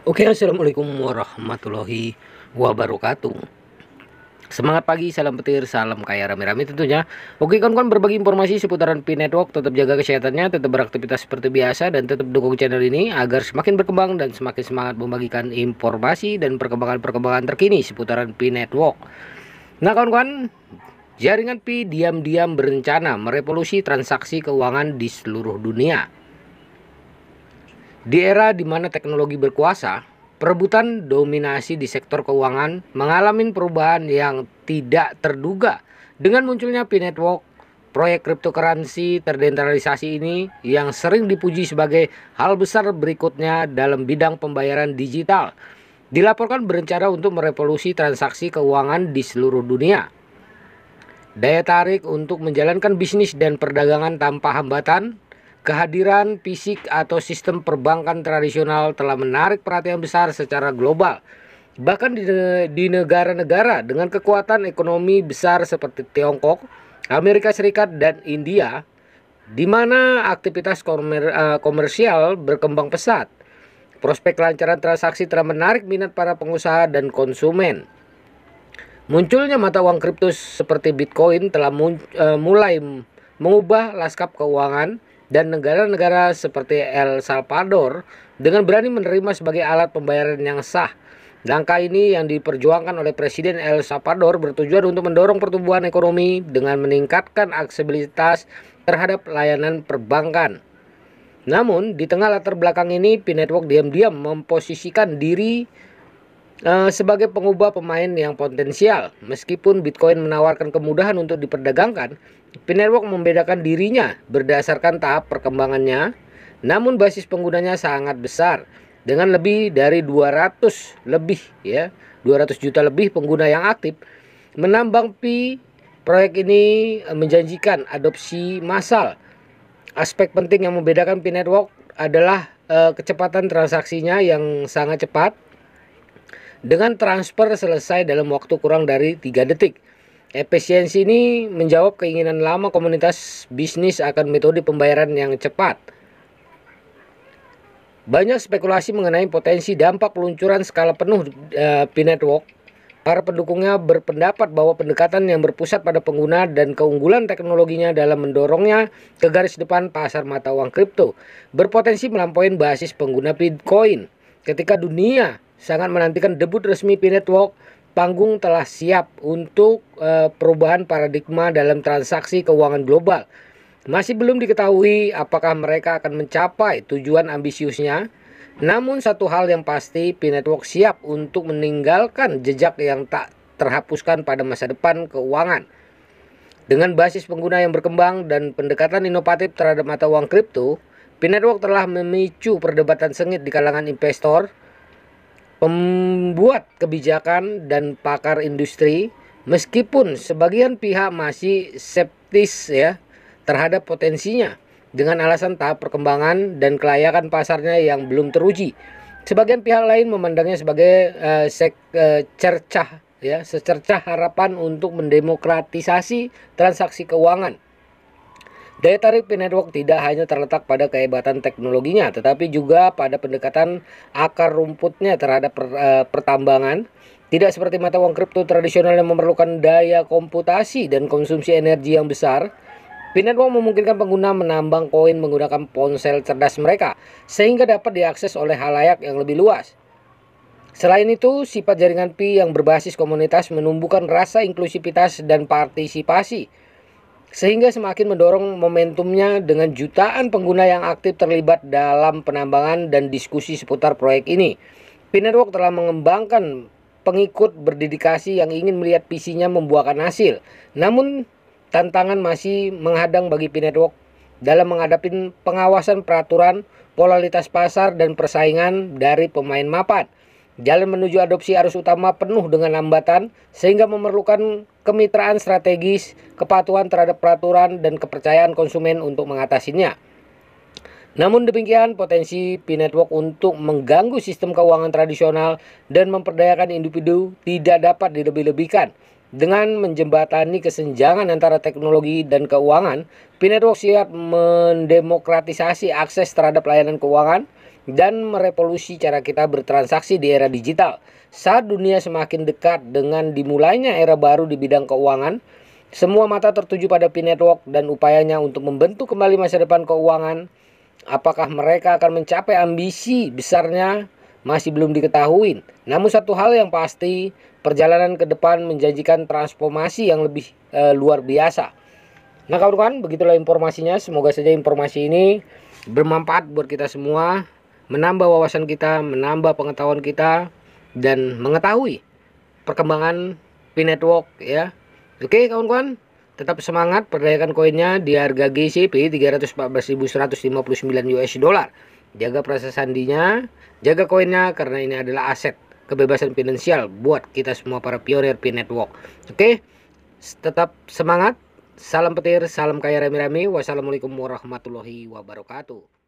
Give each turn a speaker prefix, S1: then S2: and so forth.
S1: Oke, assalamualaikum warahmatullahi wabarakatuh. Semangat pagi, salam petir, salam kaya rame-rame tentunya. Oke, kawan-kawan, berbagi informasi seputaran Pi Network. Tetap jaga kesehatannya, tetap beraktivitas seperti biasa, dan tetap dukung channel ini agar semakin berkembang dan semakin semangat membagikan informasi dan perkembangan-perkembangan terkini seputaran Pi Network. Nah, kawan-kawan, jaringan Pi diam-diam berencana merevolusi transaksi keuangan di seluruh dunia. Di era di mana teknologi berkuasa, perebutan dominasi di sektor keuangan mengalami perubahan yang tidak terduga. Dengan munculnya Pi Network, proyek cryptocurrency terdesentralisasi ini yang sering dipuji sebagai hal besar berikutnya dalam bidang pembayaran digital, dilaporkan berencana untuk merevolusi transaksi keuangan di seluruh dunia. Daya tarik untuk menjalankan bisnis dan perdagangan tanpa hambatan. Kehadiran fisik atau sistem perbankan tradisional telah menarik perhatian besar secara global. Bahkan di negara-negara dengan kekuatan ekonomi besar seperti Tiongkok, Amerika Serikat, dan India, di mana aktivitas komersial berkembang pesat. Prospek kelancaran transaksi telah menarik minat para pengusaha dan konsumen. Munculnya mata uang kripto seperti Bitcoin telah mulai mengubah lanskap keuangan, dan negara-negara seperti El Salvador dengan berani menerima sebagai alat pembayaran yang sah. Langkah ini yang diperjuangkan oleh Presiden El Salvador bertujuan untuk mendorong pertumbuhan ekonomi dengan meningkatkan aksesibilitas terhadap layanan perbankan. Namun, di tengah latar belakang ini, Pi Network diam-diam memposisikan diri sebagai pengubah pemain yang potensial. Meskipun Bitcoin menawarkan kemudahan untuk diperdagangkan, Pi Network membedakan dirinya berdasarkan tahap perkembangannya. Namun basis penggunanya sangat besar dengan lebih dari 200 juta lebih pengguna yang aktif. Menambang Pi, proyek ini menjanjikan adopsi massal. Aspek penting yang membedakan Pi Network adalah kecepatan transaksinya yang sangat cepat, dengan transfer selesai dalam waktu kurang dari 3 detik. Efisiensi ini menjawab keinginan lama komunitas bisnis akan metode pembayaran yang cepat. Banyak spekulasi mengenai potensi dampak peluncuran skala penuh Pi Network. Para pendukungnya berpendapat bahwa pendekatan yang berpusat pada pengguna dan keunggulan teknologinya dalam mendorongnya ke garis depan pasar mata uang kripto berpotensi melampaui basis pengguna Bitcoin. Ketika dunia sangat menantikan debut resmi Pi Network, panggung telah siap untuk perubahan paradigma dalam transaksi keuangan global. Masih belum diketahui apakah mereka akan mencapai tujuan ambisiusnya. Namun satu hal yang pasti, Pi Network siap untuk meninggalkan jejak yang tak terhapuskan pada masa depan keuangan. Dengan basis pengguna yang berkembang dan pendekatan inovatif terhadap mata uang kripto, Pi Network telah memicu perdebatan sengit di kalangan investor, pembuat kebijakan, dan pakar industri. Meskipun sebagian pihak masih skeptis terhadap potensinya dengan alasan tahap perkembangan dan kelayakan pasarnya yang belum teruji. Sebagian pihak lain memandangnya sebagai secercah harapan untuk mendemokratisasi transaksi keuangan. Daya tarik Pi Network tidak hanya terletak pada kehebatan teknologinya, tetapi juga pada pendekatan akar rumputnya terhadap pertambangan. Tidak seperti mata uang kripto tradisional yang memerlukan daya komputasi dan konsumsi energi yang besar, Pi Network memungkinkan pengguna menambang koin menggunakan ponsel cerdas mereka, sehingga dapat diakses oleh halayak yang lebih luas. Selain itu, sifat jaringan Pi yang berbasis komunitas menumbuhkan rasa inklusivitas dan partisipasi, sehingga semakin mendorong momentumnya dengan jutaan pengguna yang aktif terlibat dalam penambangan dan diskusi seputar proyek ini. Pi Network telah mengembangkan pengikut berdedikasi yang ingin melihat visinya membuahkan hasil. Namun, tantangan masih menghadang bagi Pi Network dalam menghadapi pengawasan peraturan, polaritas pasar, dan persaingan dari pemain mapan. Jalan menuju adopsi arus utama penuh dengan hambatan, sehingga memerlukan kemitraan strategis, kepatuhan terhadap peraturan, dan kepercayaan konsumen untuk mengatasinya. Namun demikian, potensi Pi Network untuk mengganggu sistem keuangan tradisional dan memperdayakan individu tidak dapat dilebih-lebihkan. Dengan menjembatani kesenjangan antara teknologi dan keuangan, Pi Network siap mendemokratisasi akses terhadap layanan keuangan dan merevolusi cara kita bertransaksi di era digital. Saat dunia semakin dekat dengan dimulainya era baru di bidang keuangan, semua mata tertuju pada Pi Network dan upayanya untuk membentuk kembali masa depan keuangan. Apakah mereka akan mencapai ambisi besarnya? Masih belum diketahui. Namun satu hal yang pasti, perjalanan ke depan menjanjikan transformasi yang lebih luar biasa. Nah kawan-kawan, begitulah informasinya. Semoga saja informasi ini bermanfaat buat kita semua, menambah wawasan kita, menambah pengetahuan kita, dan mengetahui perkembangan Pi Network ya. Oke kawan-kawan, tetap semangat, perdayakan koinnya di harga GCP 314.159 US dollar. Jaga proses sandinya, jaga koinnya karena ini adalah aset kebebasan finansial buat kita semua para pionir Pi Network. Oke, tetap semangat. Salam petir, salam kaya rame-rame. Wassalamualaikum warahmatullahi wabarakatuh.